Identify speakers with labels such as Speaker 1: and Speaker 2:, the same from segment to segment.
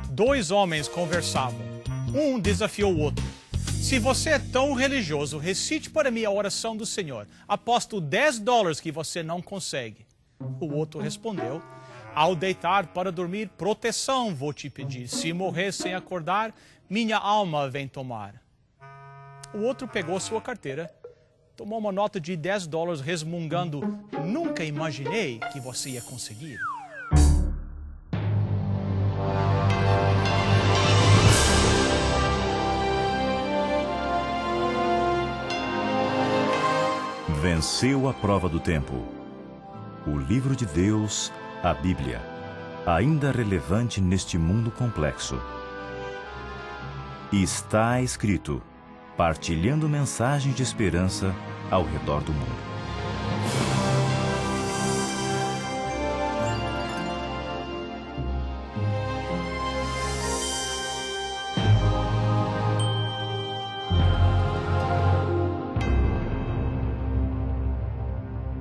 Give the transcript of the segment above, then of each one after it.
Speaker 1: Dois homens conversavam. Um desafiou o outro. Se você é tão religioso, recite para mim a oração do Senhor. Aposto $10 que você não consegue. O outro respondeu: ao deitar para dormir, proteção vou te pedir. Se morrer sem acordar, minha alma vem tomar. O outro pegou sua carteira, tomou uma nota de $10 resmungando: nunca imaginei que você ia conseguir.
Speaker 2: Venceu a prova do tempo. O livro de Deus, a Bíblia, ainda relevante neste mundo complexo. Está escrito, partilhando mensagens de esperança ao redor do mundo.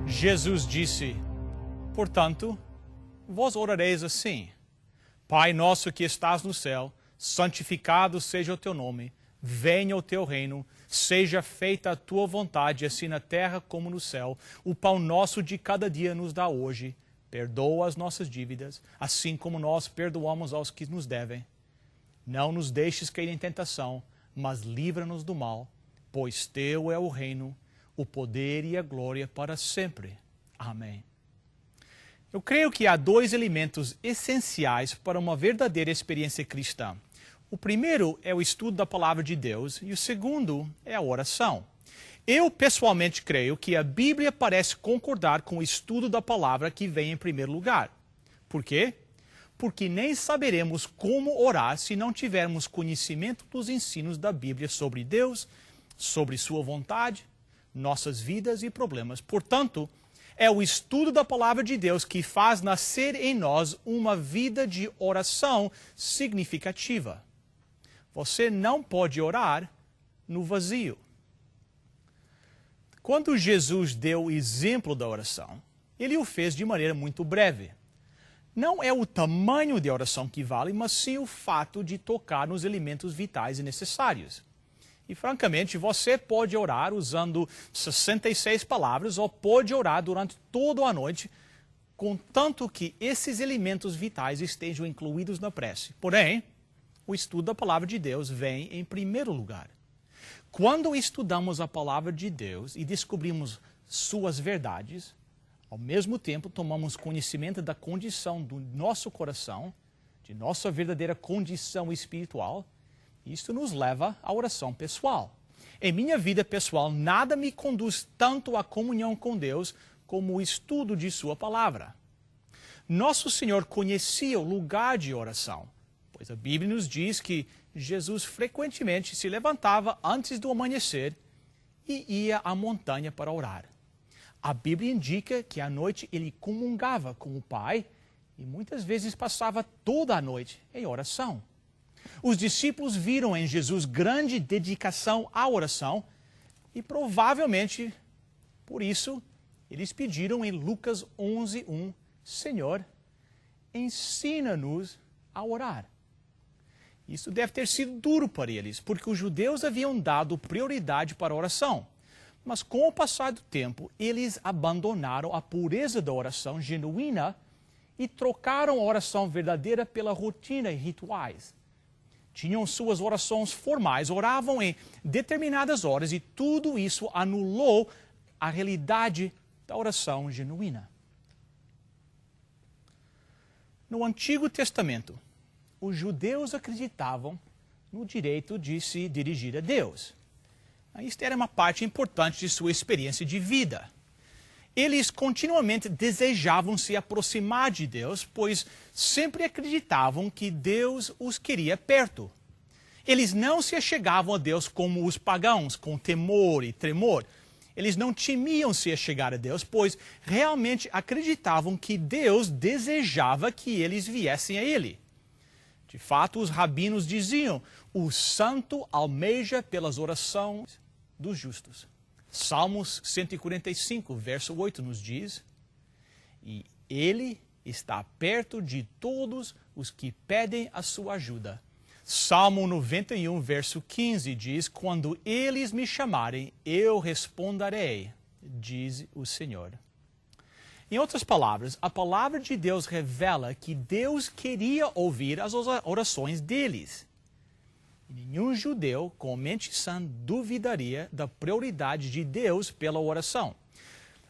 Speaker 1: Jesus disse: portanto, vós orareis assim: Pai nosso que estás no céu, santificado seja o teu nome, venha o teu reino, seja feita a tua vontade, assim na terra como no céu. O pão nosso de cada dia nos dá hoje. Perdoa as nossas dívidas, assim como nós perdoamos aos que nos devem. Não nos deixes cair em tentação, mas livra-nos do mal, pois teu é o reino, o poder e a glória para sempre. Amém. Eu creio que há dois elementos essenciais para uma verdadeira experiência cristã. O primeiro é o estudo da palavra de Deus e o segundo é a oração. Eu pessoalmente creio que a Bíblia parece concordar com o estudo da palavra que vem em primeiro lugar. Por quê? Porque nem saberemos como orar se não tivermos conhecimento dos ensinos da Bíblia sobre Deus, sobre sua vontade, nossas vidas e problemas. Portanto, é o estudo da palavra de Deus que faz nascer em nós uma vida de oração significativa. Você não pode orar no vazio. Quando Jesus deu o exemplo da oração, ele o fez de maneira muito breve. Não é o tamanho da oração que vale, mas sim o fato de tocar nos elementos vitais e necessários. E, francamente, você pode orar usando 66 palavras ou pode orar durante toda a noite, contanto que esses elementos vitais estejam incluídos na prece. Porém, o estudo da palavra de Deus vem em primeiro lugar. Quando estudamos a palavra de Deus e descobrimos suas verdades, ao mesmo tempo tomamos conhecimento da condição do nosso coração, de nossa verdadeira condição espiritual. Isso nos leva à oração pessoal. Em minha vida pessoal, nada me conduz tanto à comunhão com Deus como o estudo de sua palavra. Nosso Senhor conhecia o lugar de oração, pois a Bíblia nos diz que Jesus frequentemente se levantava antes do amanhecer e ia à montanha para orar. A Bíblia indica que à noite ele comungava com o Pai e muitas vezes passava toda a noite em oração. Os discípulos viram em Jesus grande dedicação à oração e provavelmente, por isso, eles pediram em Lucas 11:1, Senhor, ensina-nos a orar. Isso deve ter sido duro para eles, porque os judeus haviam dado prioridade para a oração. Mas com o passar do tempo, eles abandonaram a pureza da oração genuína e trocaram a oração verdadeira pela rotina e rituais. Tinham suas orações formais, oravam em determinadas horas e tudo isso anulou a realidade da oração genuína. No Antigo Testamento, os judeus acreditavam no direito de se dirigir a Deus. Isto era uma parte importante de sua experiência de vida. Eles continuamente desejavam se aproximar de Deus, pois sempre acreditavam que Deus os queria perto. Eles não se achegavam a Deus como os pagãos, com temor e tremor. Eles não temiam se achegar a Deus, pois realmente acreditavam que Deus desejava que eles viessem a Ele. De fato, os rabinos diziam, o santo almeja pelas orações dos justos. Salmos 145, verso 8 nos diz, e Ele está perto de todos os que pedem a sua ajuda. Salmo 91, verso 15 diz: quando eles me chamarem, eu responderei, diz o Senhor. Em outras palavras, a palavra de Deus revela que Deus queria ouvir as orações deles. E nenhum judeu com mente sã duvidaria da prioridade de Deus pela oração.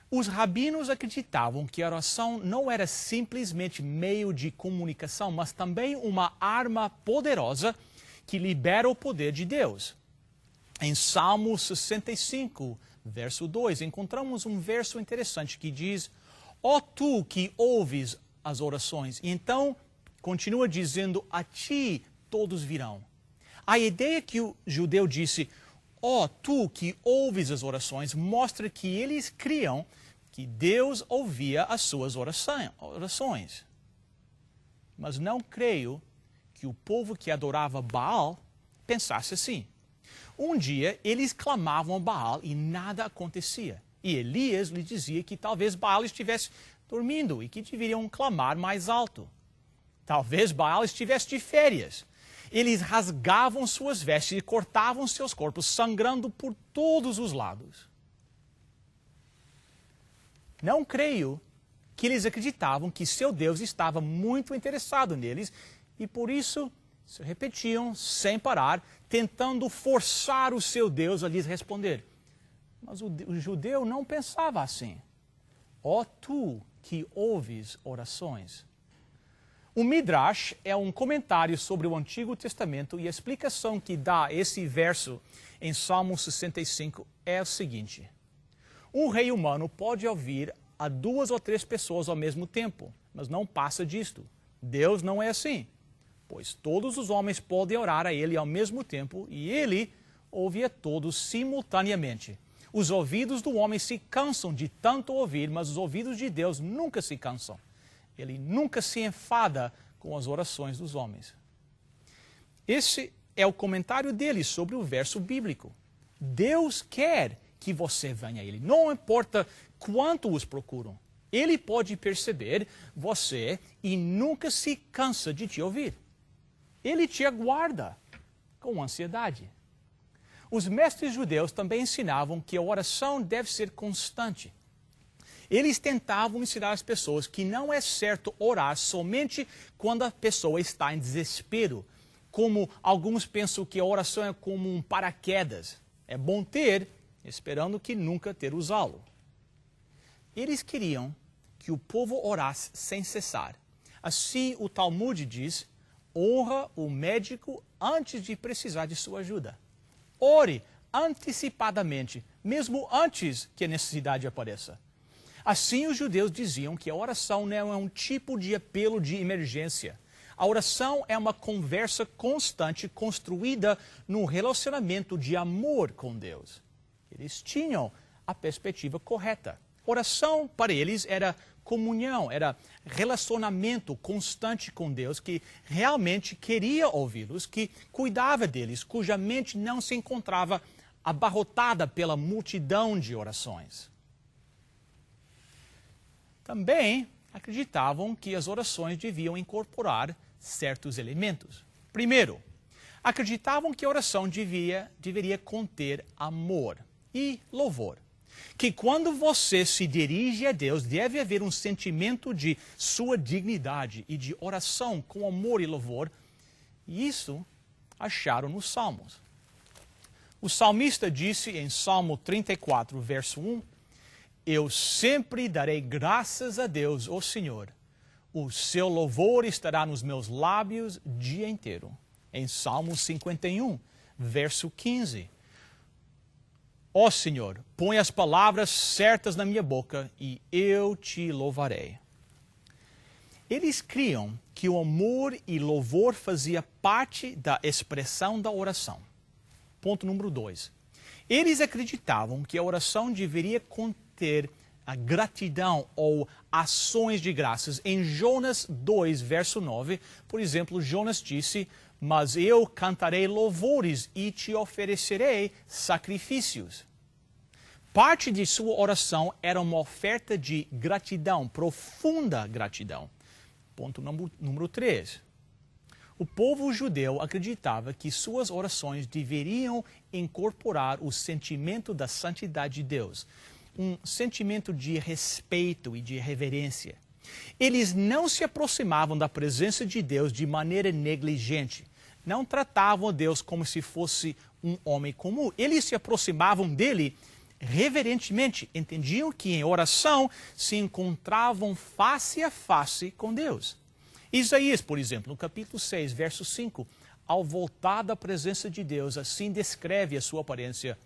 Speaker 1: Os rabinos acreditavam que a oração não era simplesmente meio de comunicação, mas também uma arma poderosa que libera o poder de Deus. Em Salmo 65, verso 2, encontramos um verso interessante que diz: ó tu que ouves as orações. E então continua dizendo: a ti todos virão. A ideia que o judeu disse: ó tu que ouves as orações, mostra que eles criam que Deus ouvia as suas orações. Mas não creio que o povo que adorava Baal pensasse assim. Um dia eles clamavam a Baal e nada acontecia. E Elias lhe dizia que talvez Baal estivesse dormindo e que deveriam clamar mais alto. Talvez Baal estivesse de férias. Eles rasgavam suas vestes e cortavam seus corpos, sangrando por todos os lados. Não creio que eles acreditavam que seu Deus estava muito interessado neles e por isso se repetiam sem parar, tentando forçar o seu Deus a lhes responder. Mas o judeu não pensava assim. Ó tu que ouves orações. O Midrash é um comentário sobre o Antigo Testamento e a explicação que dá esse verso em Salmo 65 é o seguinte: um rei humano pode ouvir a 2 ou 3 pessoas ao mesmo tempo, mas não passa disto. Deus não é assim, pois todos os homens podem orar a ele ao mesmo tempo e ele ouve a todos simultaneamente. Os ouvidos do homem se cansam de tanto ouvir, mas os ouvidos de Deus nunca se cansam. Ele nunca se enfada com as orações dos homens. Esse é o comentário dele sobre o verso bíblico. Deus quer que você venha a ele. Não importa quanto os procuram. Ele pode perceber você e nunca se cansa de te ouvir. Ele te aguarda com ansiedade. Os mestres judeus também ensinavam que a oração deve ser constante. Eles tentavam ensinar as pessoas que não é certo orar somente quando a pessoa está em desespero. Como alguns pensam que a oração é como um paraquedas. É bom ter, esperando que nunca ter usá-lo. Eles queriam que o povo orasse sem cessar. Assim, o Talmud diz: honra o médico antes de precisar de sua ajuda. Ore antecipadamente, mesmo antes que a necessidade apareça. Assim, os judeus diziam que a oração não é um tipo de apelo de emergência. A oração é uma conversa constante construída num relacionamento de amor com Deus. Eles tinham a perspectiva correta. Oração, para eles, era comunhão, era relacionamento constante com Deus, que realmente queria ouvi-los, que cuidava deles, cuja mente não se encontrava abarrotada pela multidão de orações. Também acreditavam que as orações deviam incorporar certos elementos. Primeiro, acreditavam que a oração deveria conter amor e louvor. Que quando você se dirige a Deus, deve haver um sentimento de sua dignidade e de oração com amor e louvor. E isso acharam nos Salmos. O salmista disse em Salmo 34, verso 1, eu sempre darei graças a Deus, ó Senhor. O seu louvor estará nos meus lábios o dia inteiro. Em Salmo 51, verso 15. Ó Senhor, põe as palavras certas na minha boca e eu te louvarei. Eles criam que o amor e louvor fazia parte da expressão da oração. Ponto número 2. Eles acreditavam que a oração deveria conter a gratidão ou ações de graças. Em Jonas 2, verso 9, por exemplo, Jonas disse, mas eu cantarei louvores e te oferecerei sacrifícios. Parte de sua oração era uma oferta de gratidão, profunda gratidão. Ponto número 3. O povo judeu acreditava que suas orações deveriam incorporar o sentimento da santidade de Deus, um sentimento de respeito e de reverência. Eles não se aproximavam da presença de Deus de maneira negligente. Não tratavam Deus como se fosse um homem comum. Eles se aproximavam dele reverentemente. Entendiam que em oração se encontravam face a face com Deus. Isaías, por exemplo, no capítulo 6, verso 5, ao voltar da presença de Deus, assim descreve a sua aparência.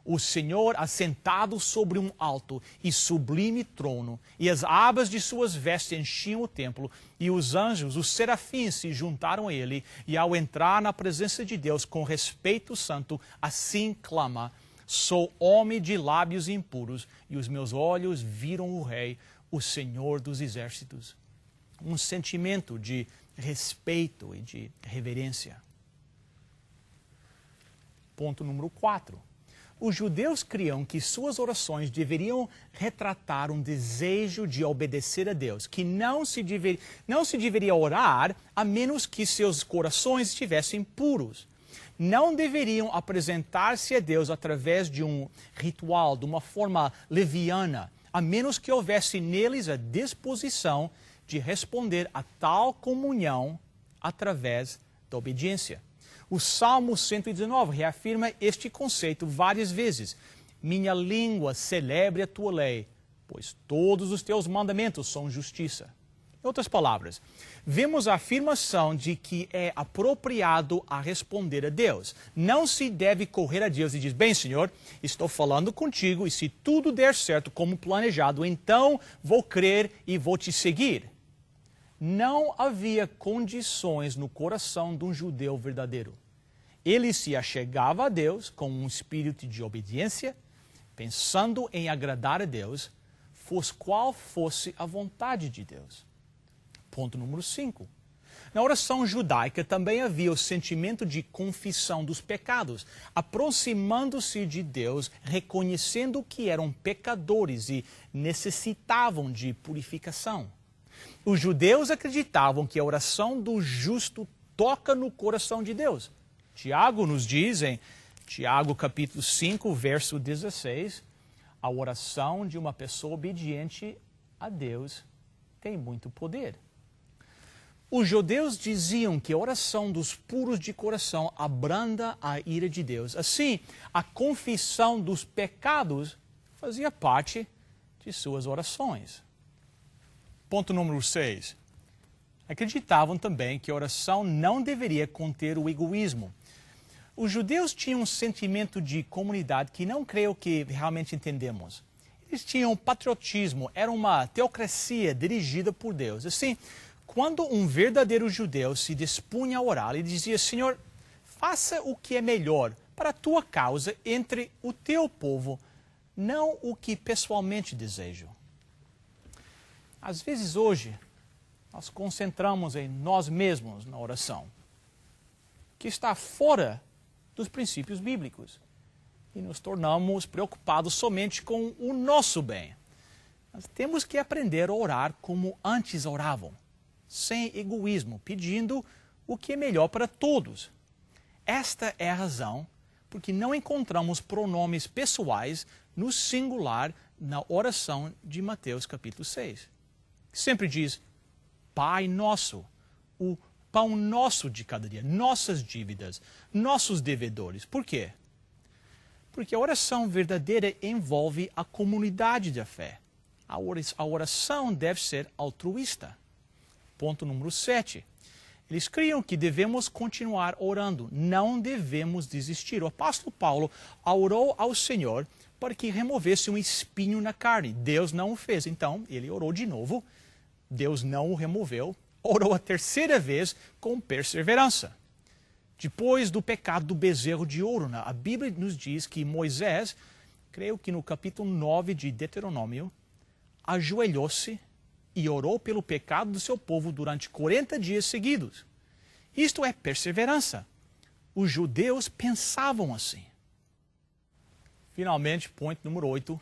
Speaker 1: O Senhor assentado sobre um alto e sublime trono, e as abas de suas vestes enchiam o templo, e os anjos, os serafins, se juntaram a ele, e ao entrar na presença de Deus com respeito santo, assim clama: sou homem de lábios impuros, e os meus olhos viram o Rei, o Senhor dos exércitos. Um sentimento de respeito e de reverência. Ponto número 4. Os judeus criam que suas orações deveriam retratar um desejo de obedecer a Deus, que não se deveria orar a menos que seus corações estivessem puros. Não deveriam apresentar-se a Deus através de um ritual, de uma forma leviana, a menos que houvesse neles a disposição de responder a tal comunhão através da obediência. O Salmo 119 reafirma este conceito várias vezes. Minha língua celebre a tua lei, pois todos os teus mandamentos são justiça. Em outras palavras, vemos a afirmação de que é apropriado a responder a Deus. Não se deve correr a Deus e dizer: bem, Senhor, estou falando contigo e se tudo der certo como planejado, então vou crer e vou te seguir. Não havia condições no coração de um judeu verdadeiro. Ele se achegava a Deus com um espírito de obediência, pensando em agradar a Deus, fosse qual fosse a vontade de Deus. Ponto número 5. Na oração judaica também havia o sentimento de confissão dos pecados, aproximando-se de Deus, reconhecendo que eram pecadores e necessitavam de purificação. Os judeus acreditavam que a oração do justo toca no coração de Deus. Tiago nos diz em Tiago capítulo 5, verso 16, a oração de uma pessoa obediente a Deus tem muito poder. Os judeus diziam que a oração dos puros de coração abranda a ira de Deus. Assim, a confissão dos pecados fazia parte de suas orações. Ponto número 6. Acreditavam também que a oração não deveria conter o egoísmo. Os judeus tinham um sentimento de comunidade que não creio que realmente entendemos. Eles tinham patriotismo, era uma teocracia dirigida por Deus. Assim, quando um verdadeiro judeu se dispunha a orar, ele dizia: Senhor, faça o que é melhor para a tua causa entre o teu povo, não o que pessoalmente desejo. Às vezes hoje, nós concentramos em nós mesmos na oração, que está fora dos princípios bíblicos, e nos tornamos preocupados somente com o nosso bem. Nós temos que aprender a orar como antes oravam, sem egoísmo, pedindo o que é melhor para todos. Esta é a razão porque não encontramos pronomes pessoais no singular na oração de Mateus capítulo 6. Sempre diz: Pai nosso, o pão nosso de cada dia, nossas dívidas, nossos devedores. Por quê? Porque a oração verdadeira envolve a comunidade da fé. A oração deve ser altruísta. Ponto número 7. Eles criam que devemos continuar orando, não devemos desistir. O apóstolo Paulo orou ao Senhor para que removesse um espinho na carne. Deus não o fez, então ele orou de novo. Deus não o removeu, orou a terceira vez com perseverança. Depois do pecado do bezerro de ouro, a Bíblia nos diz que Moisés, creio que no capítulo 9 de Deuteronômio, ajoelhou-se e orou pelo pecado do seu povo durante 40 dias seguidos. Isto é perseverança. Os judeus pensavam assim. Finalmente, ponto número 8.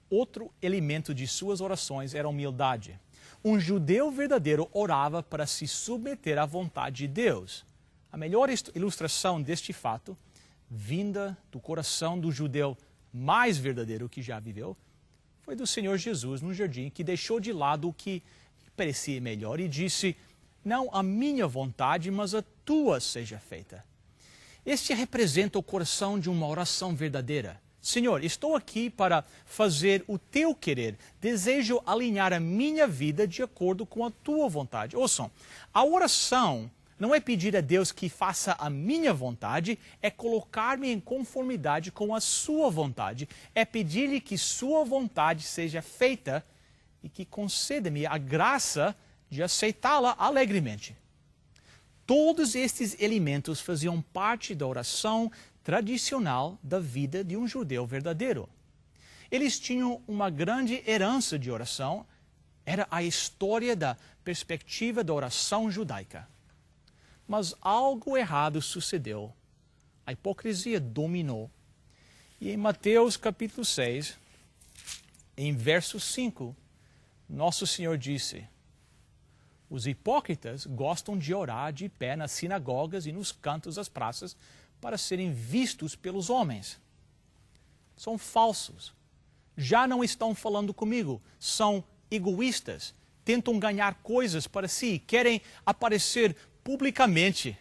Speaker 1: Outro elemento de suas orações era a humildade. Um judeu verdadeiro orava para se submeter à vontade de Deus. A melhor ilustração deste fato, vinda do coração do judeu mais verdadeiro que já viveu, foi do Senhor Jesus no jardim, que deixou de lado o que parecia melhor e disse: não a minha vontade, mas a tua seja feita. Este representa o coração de uma oração verdadeira. Senhor, estou aqui para fazer o teu querer. Desejo alinhar a minha vida de acordo com a tua vontade. Ouçam, a oração não é pedir a Deus que faça a minha vontade, é colocar-me em conformidade com a sua vontade. É pedir-lhe que sua vontade seja feita e que conceda-me a graça de aceitá-la alegremente. Todos estes elementos faziam parte da oração tradicional da vida de um judeu verdadeiro. Eles tinham uma grande herança de oração, era a história da perspectiva da oração judaica. Mas algo errado sucedeu. A hipocrisia dominou. E em Mateus capítulo 6, em verso 5, Nosso Senhor disse: os hipócritas gostam de orar de pé nas sinagogas e nos cantos das praças para serem vistos pelos homens. São falsos. Já não estão falando comigo. São egoístas. Tentam ganhar coisas para si. Querem aparecer publicamente.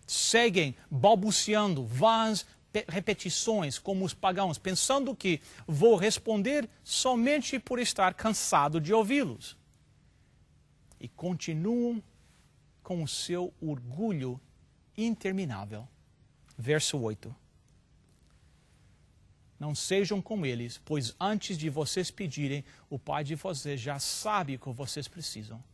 Speaker 1: Seguem balbuciando vãs repetições como os pagãos, pensando que vou responder somente por estar cansado de ouvi-los. E continuam com o seu orgulho interminável. Verso 8. Não sejam como eles, pois antes de vocês pedirem, o Pai de vocês já sabe o que vocês precisam.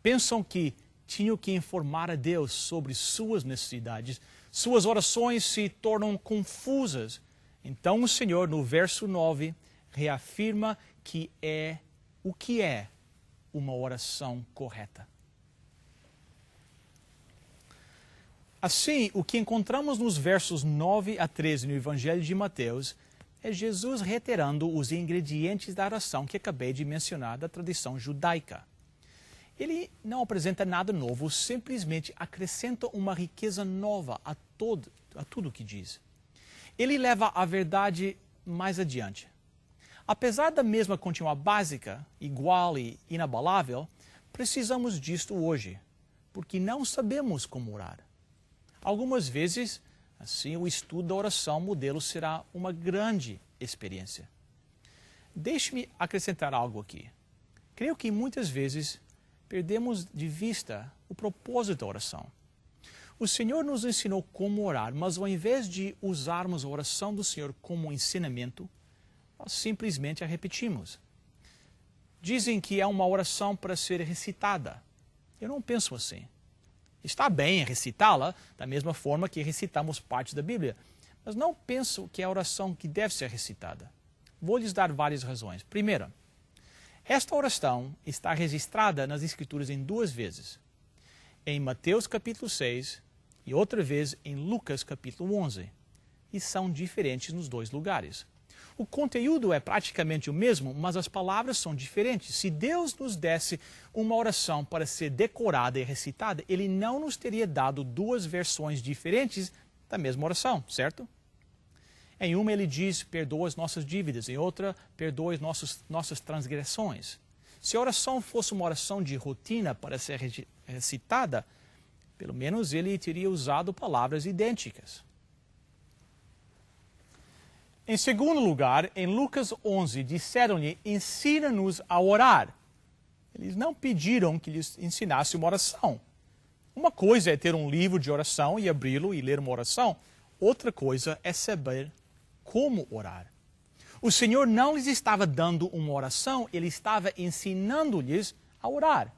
Speaker 1: Pensam que tinham que informar a Deus sobre suas necessidades. Suas orações se tornam confusas. Então o Senhor, no verso 9, reafirma que é uma oração correta. Assim, o que encontramos nos versos 9 a 13 no Evangelho de Mateus é Jesus reiterando os ingredientes da oração que acabei de mencionar da tradição judaica. Ele não apresenta nada novo, simplesmente acrescenta uma riqueza nova a tudo o que diz. Ele leva a verdade mais adiante. Apesar da mesma continuar básica, igual e inabalável, precisamos disto hoje, porque não sabemos como orar. Algumas vezes, assim, o estudo da oração modelo será uma grande experiência. Deixe-me acrescentar algo aqui. Creio que muitas vezes perdemos de vista o propósito da oração. O Senhor nos ensinou como orar, mas ao invés de usarmos a oração do Senhor como ensinamento, nós simplesmente a repetimos. Dizem que é uma oração para ser recitada. Eu não penso assim. Está bem recitá-la da mesma forma que recitamos partes da Bíblia, mas não penso que é a oração que deve ser recitada. Vou lhes dar várias razões. Primeiro, esta oração está registrada nas Escrituras em duas vezes. Em Mateus capítulo 6 e outra vez em Lucas capítulo 11. E são diferentes nos dois lugares. O conteúdo é praticamente o mesmo, mas as palavras são diferentes. Se Deus nos desse uma oração para ser decorada e recitada, Ele não nos teria dado duas versões diferentes da mesma oração, certo? Em uma ele diz, perdoa as nossas dívidas. Em outra, perdoa as nossas transgressões. Se a oração fosse uma oração de rotina para ser recitada, pelo menos ele teria usado palavras idênticas. Em segundo lugar, em Lucas 11, disseram-lhe, ensina-nos a orar. Eles não pediram que lhes ensinasse uma oração. Uma coisa é ter um livro de oração e abri-lo e ler uma oração. Outra coisa é saber como orar. O Senhor não lhes estava dando uma oração, Ele estava ensinando-lhes a orar.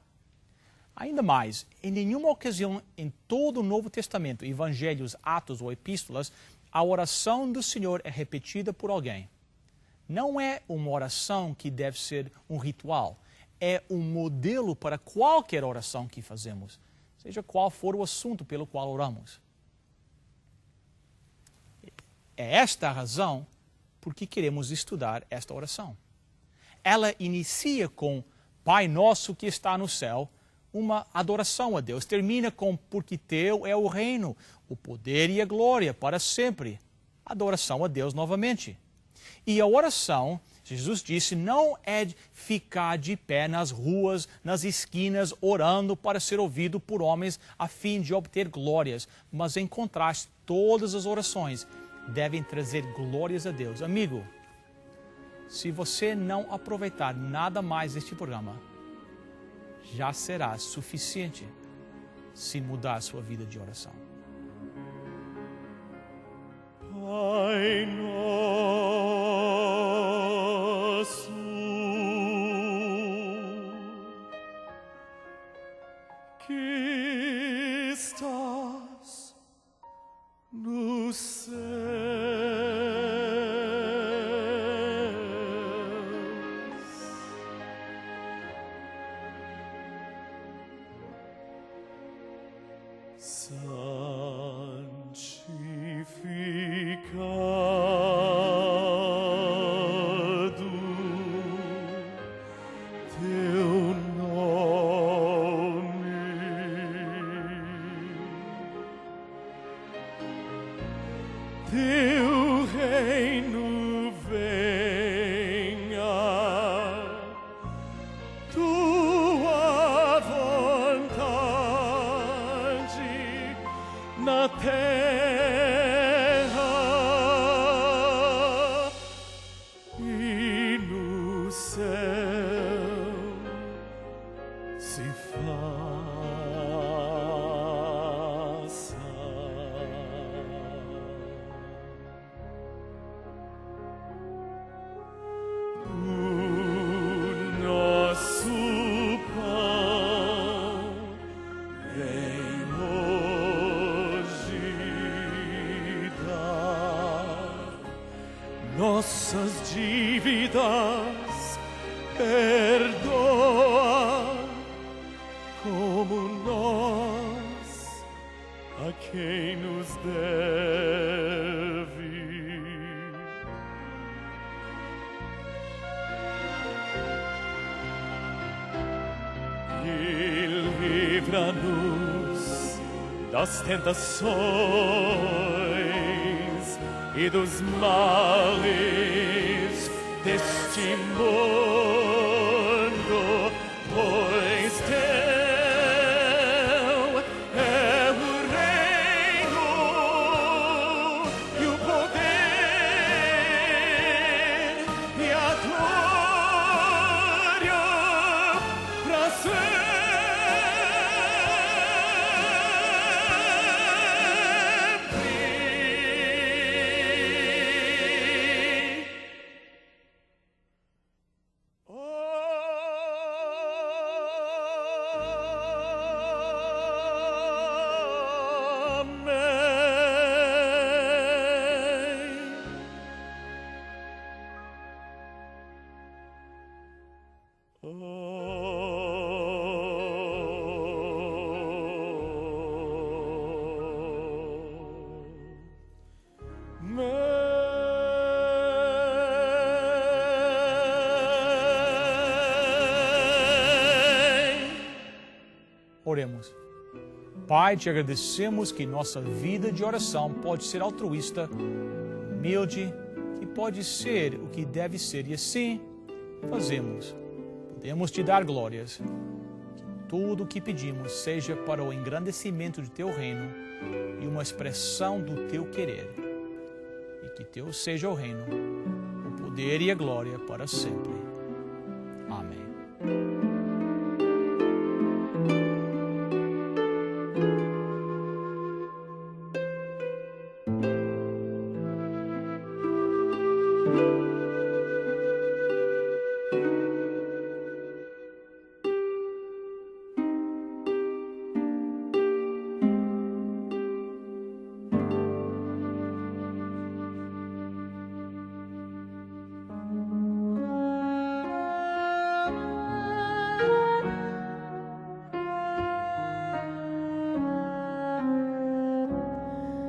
Speaker 1: Ainda mais, em nenhuma ocasião em todo o Novo Testamento, evangelhos, atos ou epístolas, a oração do Senhor é repetida por alguém. Não é uma oração que deve ser um ritual. É um modelo para qualquer oração que fazemos, seja qual for o assunto pelo qual oramos. É esta a razão por que queremos estudar esta oração. Ela inicia com Pai nosso que está no céu, uma adoração a Deus. Termina com porque teu é o reino, o poder e a glória para sempre. Adoração a Deus novamente. E a oração, Jesus disse, não é ficar de pé nas ruas, nas esquinas, orando para ser ouvido por homens a fim de obter glórias, mas em contraste, todas as orações devem trazer glórias a Deus. Amigo, se você não aproveitar nada mais deste programa, já será suficiente se mudar a sua vida de oração.
Speaker 3: Pai nosso, que estás no céu, santificado teu nome, teu reino venha, tua vontade na terra e no céu se faça. O nosso pão vem hoje dar nossas dívidas, perdoa como nós a quem nos deve. E livra-nos das tentações e dos males deste mundo, pois teu é o reino e o poder e a glória para sempre.
Speaker 1: Oremos. Pai, te agradecemos que nossa vida de oração pode ser altruísta, humilde, que pode ser o que deve ser, e assim fazemos. Podemos te dar glórias. Que tudo o que pedimos seja para o engrandecimento de teu reino e uma expressão do teu querer. E que teu seja o reino, o poder e a glória para sempre. Amém.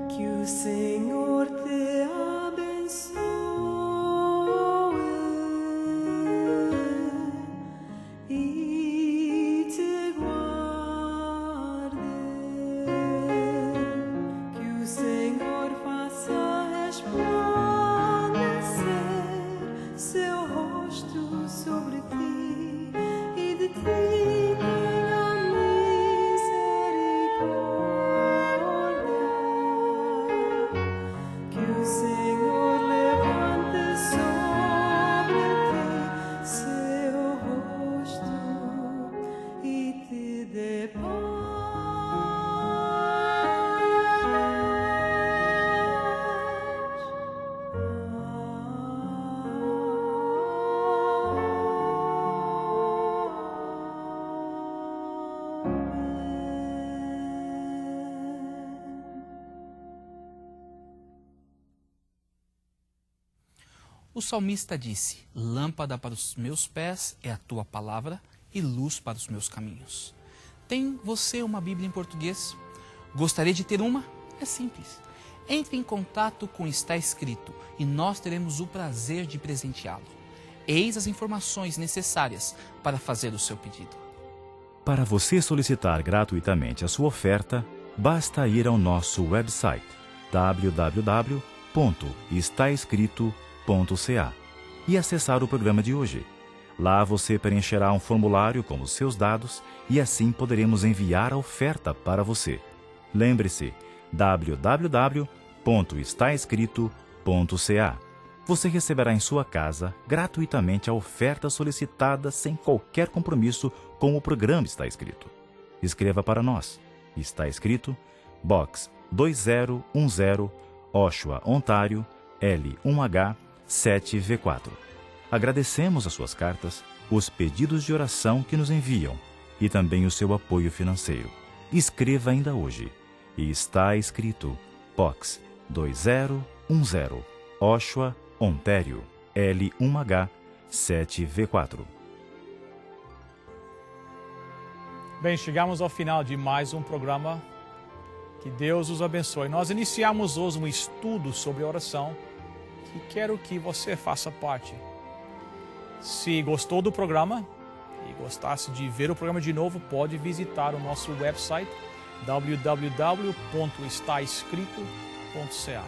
Speaker 4: Que o Senhor te abençoe e
Speaker 5: O salmista disse: lâmpada para os meus pés é a tua palavra e luz para os meus caminhos. Tem você uma Bíblia em português? Gostaria de ter uma? É simples. Entre em contato com Está Escrito e nós teremos o prazer de presenteá-lo. Eis as informações necessárias para fazer o seu pedido.
Speaker 2: Para você solicitar gratuitamente a sua oferta, basta ir ao nosso website www.estaescrito.ca e acessar o programa de hoje. Lá você preencherá um formulário com os seus dados e assim poderemos enviar a oferta para você. Lembre-se, www.estaescrito.ca. Você receberá em sua casa gratuitamente a oferta solicitada sem qualquer compromisso com o programa Está Escrito. Escreva para nós. Está Escrito, Box 2010, Oshawa, Ontário, L1H 7V4. Agradecemos as suas cartas, os pedidos de oração que nos enviam e também o seu apoio financeiro. Escreva ainda hoje. E Está Escrito, Box 2010, Oshawa, Ontário, L1H 7V4.
Speaker 1: Bem, chegamos ao final de mais um programa. Que Deus os abençoe. Nós iniciamos hoje um estudo sobre oração e quero que você faça parte. Se gostou do programa e gostasse de ver o programa de novo, pode visitar o nosso website www.estaescrito.ca.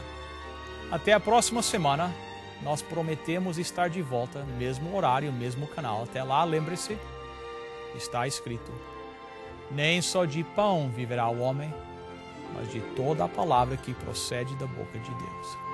Speaker 1: Até a próxima semana. Nós prometemos estar de volta, mesmo horário, mesmo canal. Até lá, lembre-se, está escrito: nem só de pão viverá o homem, mas de toda a palavra que procede da boca de Deus.